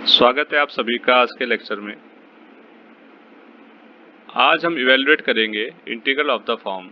स्वागत है आप सभी का आज के लेक्चर में। आज हम इवेलुएट करेंगे integral of the form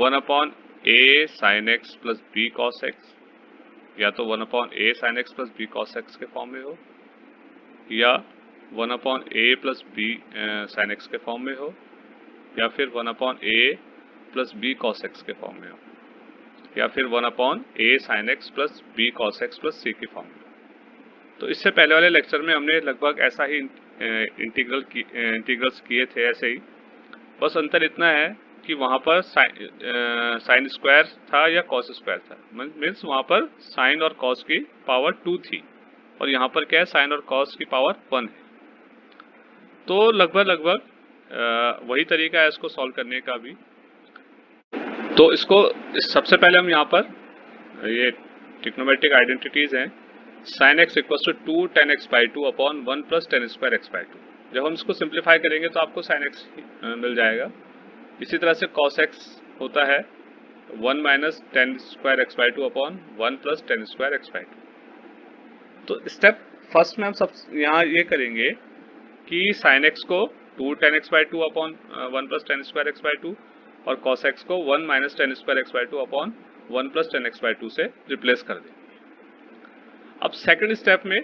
1/a sin x plus b cos x, या तो 1/a sin x plus b cos x के फॉर्म में हो, या 1/a plus b sin x के फॉर्म में हो, या फिर 1/a plus b cos x के फॉर्म में हो, या फिर 1/a sin x plus b cos x plus c के फॉर्म में हो। तो इससे पहले वाले लेक्चर में हमने लगभग ऐसा ही इंटीग्रल्स किए थे ऐसे ही, बस अंतर इतना है कि वहाँ पर साइन स्क्वायर था या कॉस स्क्वायर था, मीन्स वहाँ पर साइन और कॉस की पावर 2 थी और यहाँ पर क्या है, साइन और कॉस की पावर 1 है। तो लगभग वही तरीका है इसको सॉल्व करने का भी। तो इसको सबसे पहले हम यहाँ पर ये ट्रिग्नोमेट्रिक आइडेंटिटीज हैं। sin x equal to 2 tan x by 2 upon 1 plus tan square x by 2। जब हम इसको सिंप्लीफाई करेंगे तो आपको sin x मिल जाएगा। इसी तरह से cos x होता है 1 minus tan square x by 2 upon 1 plus tan square x by 2। तो स्टेप फर्स्ट में हम सब यहाँ ये करेंगे कि sin x को 2 tan x by 2 upon 1 plus tan square x by 2 और cos x को 1 minus tan square x by 2 upon 1 plus tan x by 2 से रिप्लेस कर देंगे। अब सेकंड स्टेप में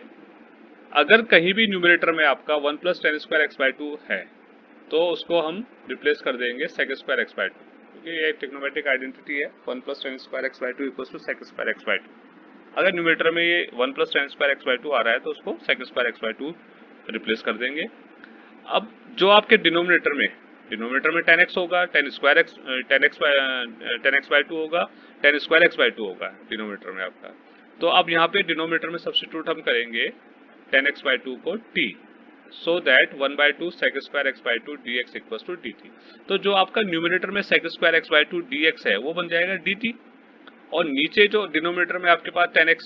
अगर कहीं भी न्यूमरेटर में आपका 1 plus tan square x by 2 है तो उसको हम रिप्लेस कर देंगे sec स्क्वायर एक्स बाई 2, क्योंकि ये ट्रिग्नोमेट्रिक आइडेंटिटी है 1 plus tan square x by 2 equals to sec square x by 2। अगर न्यूमरेटर में ये 1 plus tan square x by 2 आ रहा है तो उसको sec square x by 2 replace कर देंगे। अब जो आपके डिनोमिनेटर में tan x होगा, tan x बाई 2 होगा, tan स्क्वायर एक्स बाई 2 होगा डिनोमिनेटर में आपका। तो अब यहाँ पे डिनोमिनेटर में सब्स्टिट्यूट हम करेंगे tan x बाई 2 को t, so that 1 by 2 sec square x by 2 dx equal to dt। तो जो आपका न्यूमरेटर में sec square x by 2 dx है वो बन जाएगा dt, और नीचे जो डिनोमिनेटर में आपके पास tan x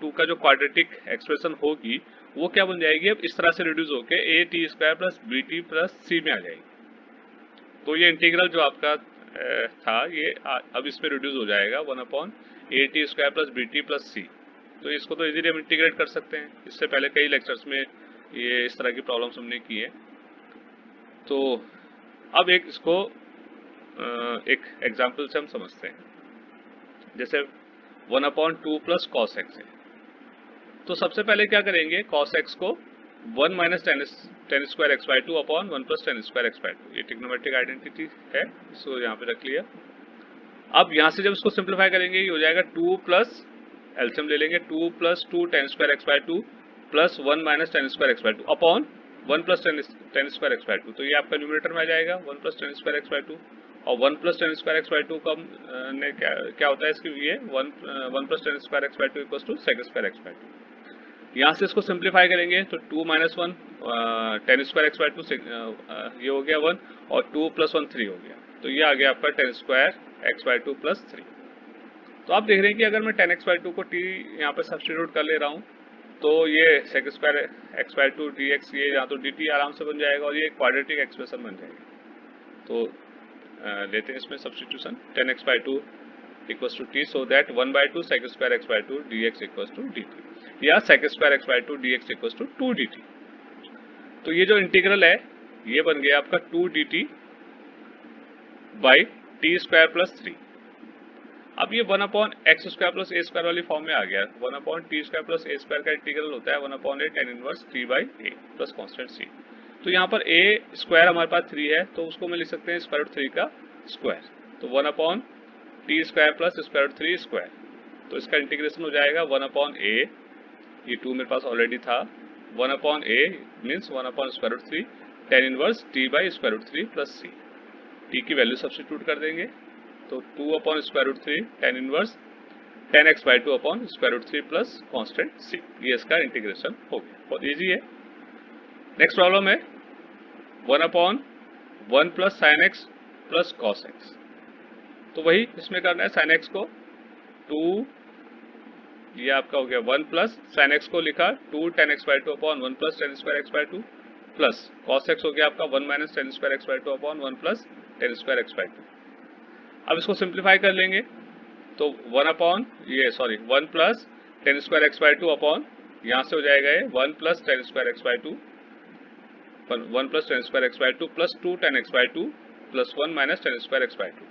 2 का जो क्वाड्रेटिक एक्सप्रेशन होगी वो क्या बन जाएगी, अब इस तरह से रिड्यूस होके a t square plus B T plus C में आ जाएगी। तो ये इंटीग्रल जो आपका था ये अब इसमें रिड्यूस हो जाएगा 1/a t square plus B T plus C. तो इसको तो इजीली हम इंटीग्रेट कर सकते हैं। इससे पहले कई लेक्चर्स में ये इस तरह की प्रॉब्लम्स हमने की है। तो अब इसको एक एग्जाम्पल से हम समझते हैं। जैसे 1/2 प्लस कॉस एक्स है, तो सबसे पहले क्या करेंगे, cos x को 1 minus tan square x by 2 upon 1 plus tan square x by 2, ये ट्रिग्नोमेट्रिक आइडेंटिटी है, इसको यहाँ पे रख लिया। अब यहाँ से जब इसको सिंप्लीफाई करेंगे ये हो जाएगा 2 प्लस एल्सियम ले लेंगे 2 plus 2 tan square x by 2 plus 1 minus tan square x by 2 upon 1 plus tan square x by 2। तो ये आपका न्यूमरेटर में आ जाएगा 1 plus tan square x by 2, और 1 plus tan square x by 2 का क्या होता है इसकी, ये 1 plus tan square x by 2 equals to sec square x by 2। यहाँ से इसको सिंप्लीफाई करेंगे तो 2 minus 1 tan square x by 2 ये हो गया 1, और 2 प्लस 1 3 हो गया। तो ये आ गया आपका tan square x by 2 plus 3। तो आप देख रहे हैं कि अगर मैं tan x बाई 2 को t यहाँ पे सब्स्टिट्यूट कर ले रहा हूँ तो ये sec square x by 2 dx, ये यहाँ तो dt आराम से बन जाएगा और ये क्वाड्रेटिक एक्सप्रेशन बन जाएगी। तो लेते हैं इसमें substitution, tan x by 2 equals to t, so that 1 by 2 sec square x by 2 dx equals to dt, या sec square x by 2 dx equals to 2 dt। तो ये जो इंटीग्रल है ये बन गया आपका 2 dt by t square plus 3। अब ये 1/x square plus a square वाली फॉर्म में आ गया। 1/t square plus a square का इंटीग्रल होता है 1/a tan inverse 3 by a plus constant c। तो यहाँ पर a स्क्वायर हमारे पास 3 है तो उसको मैं लिख सकते हैं स्क्वायर रूट 3 का स्क्वायर, तो 1/t square plus square root 3 square. तो इसका इंटीग्रेशन हो जाएगा 1/a, ये 2 मेरे पास ऑलरेडी था, 1/a means square root 3 tan inverse t by square root 3 plus c। t की वैल्यू सब्स्टिट्यूट कर देंगे तो square root 3 tan inverse tan x by 2 upon square root 3 plus constant c। ये इसका इंटीग्रेशन हो गया, बहुत इजी है। नेक्स्ट प्रॉब्लम है 1/1 plus sign x plus cos x. तो वही इसमें करना है, साइन एक्स को 2, ये आपका हो गया 1 प्लस साइन एक्स को लिखा 2 tan x by 2 upon 1 plus tan square x by 2 plus cos x हो गया आपका 1 minus tan square x by 2 upon 1 plus tan square x by 2। अब इसको सिंप्लीफाई कर लेंगे तो 1 plus tan square x by 2 upon यहाँ से हो जाएगा ये 1 plus ten square x by to, 1 plus ten square x by two plus 2 tan x by two plus 1 minus tan square x by two.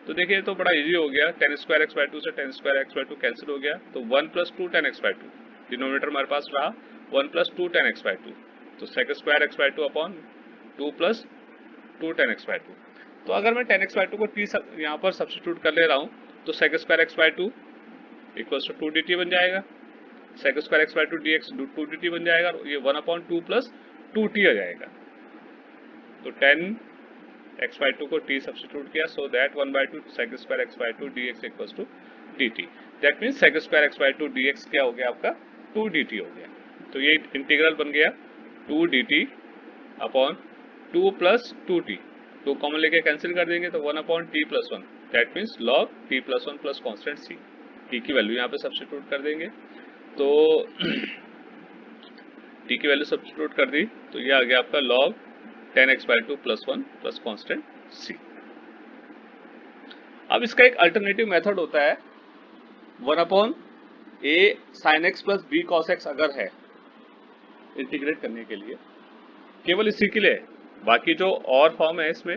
तो देखिए तो बड़ा इजी हो गया, tan square x by two से tan square x by two cancel हो गया, तो 1 plus 2 tan x by two, denominator हमारे पास रहा 1 plus 2 tan x by two, तो sec square x by two upon 2 plus 2 tan x by two. तो अगर मैं टेन एक्स बाई टू को टी यहाँ पर सब्सटीट्यूट कर ले रहा हूँ, तो sec square x by two equals to 2dt बन जाएगा, sec square x by two d x 2dt बन जाएगा, ये 1/2 प्लस 2t आ जाएगा। तो 10 एक्स बाई टू को t सब्सटीट्यूट किया, so that 1/2 sec square x by two d x equals to dt। That means sec square x by two d x क्या हो गया आपका 2dt हो गया। तो ये इंटीग्रल बन गया 2dt upon 2 plus 2t, 2 common लेके कैंसिल कर देंगे तो 1/t plus 1, that means log t plus 1 plus constant c। t की वैल्यू यहाँ पे सब्सटीट्यूट कर देंगे, तो t की वैल्यू सब्सटीट्यूट कर दी तो ये आ गया आपका log 10x by two plus 1 plus constant c। अब इसका एक अल्टरनेटिव मेथड होता है 1/a sin x plus b cos x अगर है इंटीग्रेट करने के लिए, केवल इसी के लिए। बाकी जो और फॉर्म है इसमें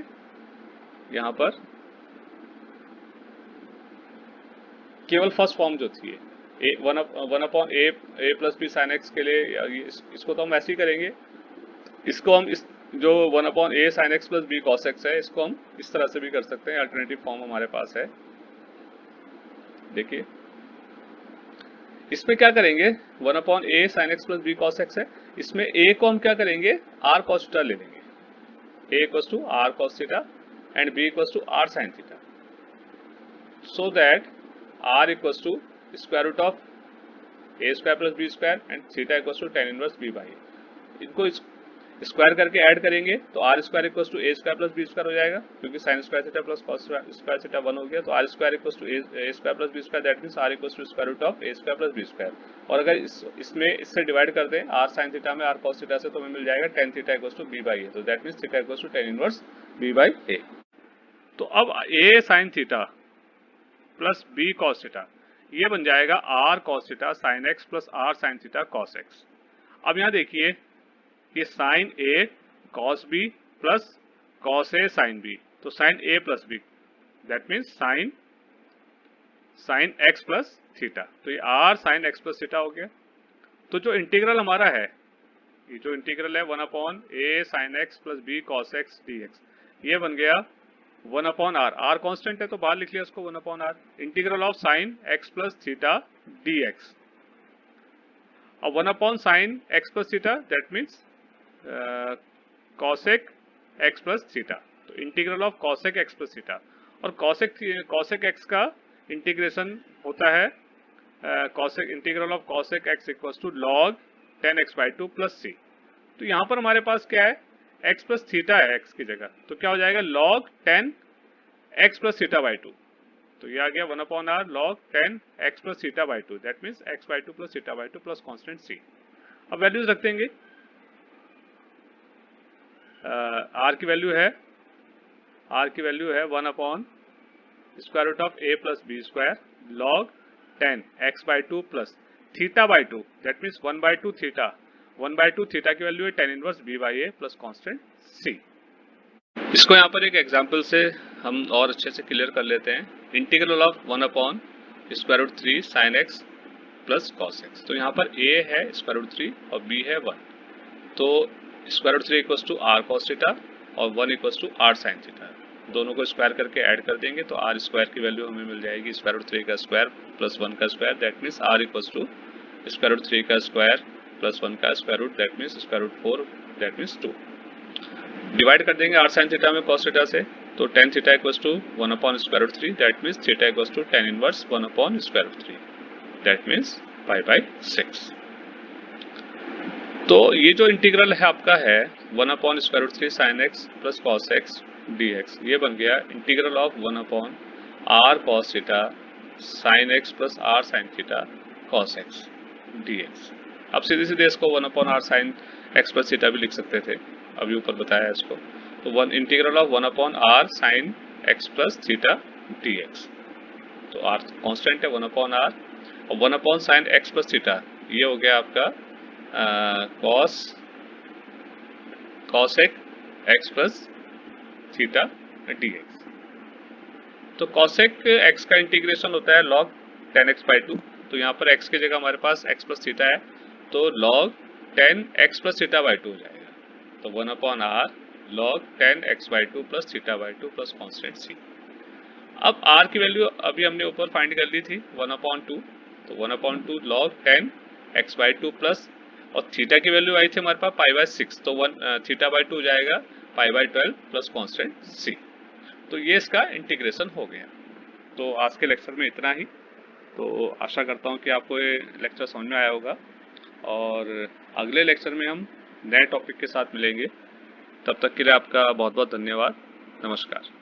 यहाँ पर केवल फर्स्ट फॉर्म जो थी 1/a plus B sine x के लिए, इसको तो हम ऐसे ही करेंगे, इसको हम इस जो 1/a sine x plus b cos x है इसको हम इस तरह से भी कर सकते हैं, अल्टरनेटिव फॉर्म हमारे पास है। देखिए इसमें क्या करेंगे 1/a sine x plus b cos x है, इसमें a को हम क्या करेंगे r cos थीटा ले लेंगे, a equals to r cos theta and b equals to r sin theta, so that r equals to square root of a square plus b square and theta equals to tan inverse b by a। इनको square करके add करेंगे तो r square equals to a square plus b square हो जाएगा, क्योंकि sin square theta plus cos square theta 1 हो गया, तो r square equals to a square plus b square, that means r equals to square root of a square plus b square. और अगर इसमें इससे डिवाइड कर दें r sin थीटा में r cos थीटा से, तो हमें मिल जाएगा tan theta equals to b by a, तो that means theta equals to tan inverse b by a। तो अब a sin theta plus b cos theta ये बन जाएगा r cos theta sin x plus r sin theta cos x। अब यहाँ देखिए ये sin a cos b plus cos a sin b, तो sin a plus b that means sin x plus theta, तो ये r sin x plus theta हो गया। तो जो इंटीग्रल हमारा है, ये जो इंटीग्रल है 1/a sin x plus b cos x dx, ये बन गया 1/r, r कांस्टेंट है तो बाहर लिख लिया इसको 1/r, integral of sin x plus theta dx। अब 1/sin x plus theta that means cosec x plus theta, तो integral of cosec x plus theta, और cosec x का इंटीग्रेशन होता है integral of cosec x equals to log 10x by two plus c। तो यहाँ पर हमारे पास क्या है x प्लस थीटा है x की जगह, तो क्या हो जाएगा log 10 x plus theta by two, तो ये आ गया 1/r log 10 x plus theta by two, that means x by two plus theta by two plus constant c। अब वैल्यूज रख देंगे, r की वैल्यू है 1/, square root of a plus b square log 10 x by two plus theta by two, that means 1/2 theta, 1/2 theta की value है tan inverse b by a plus constant c। इसको यहाँ पर एक एग्जाम्पल से हम और अच्छे से क्लियर कर लेते हैं, integral of 1/, square root 3 sin x plus cos x। तो यहाँ पर a है स्क्वायर रूट 3 और b है 1, तो square root 3 equals to r cos theta और 1 equals to r sin theta, दोनों को स्क्वायर करके ऐड कर देंगे तो r स्क्वायर की वैल्यू हमें मिल जाएगी स्क्वायर रूट 3 का स्क्वायर प्लस 1 का square, that means r equals to square root 3 का स्क्वायर प्लस 1 का square root, that means square root 4, that means 2। Divide कर देंगे r sin थीटा में cos थीटा से, तो tan theta equals to 1/, square root 3, that means theta equals to tan inverse 1/, square root 3, that means pi by 6। तो ये जो integral है आपका है 1/, square root 3 sin x plus cos x dx, ये बन गया integral of 1/, r cos theta sin x plus r sin theta cos x dx। अब सीधे सीधे इसको 1/r sin x plus theta भी लिख सकते थे, अभी ऊपर बताया इसको, तो integral of 1/r sin x plus theta dx, तो r कांस्टेंट है 1/r और 1/sin x प्लस थीटा ये हो गया आपका cosec x plus theta dx। तो कॉसेक एक्स का इंटीग्रेशन होता है log 10x/2। तो यहाँ पर x की जगह हमारे पास x प्लस थीटा है, तो log 10x प्लस थीटा/2 हो जाएगा। तो 1/r log 10x/2 plus थीटा/2 plus constant c। अब r की वैल्यू अभी हमने ऊपर फाइंड कर ली थी 1/2, तो 1/2 log 10x/2 प्लस, और थीटा की वैल्यू आई थी हमारे पास π/6, तो 1 थीटा/2 हो जाएगा π/12 प्लस कॉन्स्टेंट c। तो ये इसका इंटीग्रेशन हो गया। तो आज के लेक्चर में इतना ही। तो आशा करता हूँ कि आपको ये लेक्चर समझ में आया होगा, और अगले लेक्चर में हम नए टॉपिक के साथ मिलेंगे। तब तक के लिए आपका बहुत बहुत धन्यवाद। नमस्कार।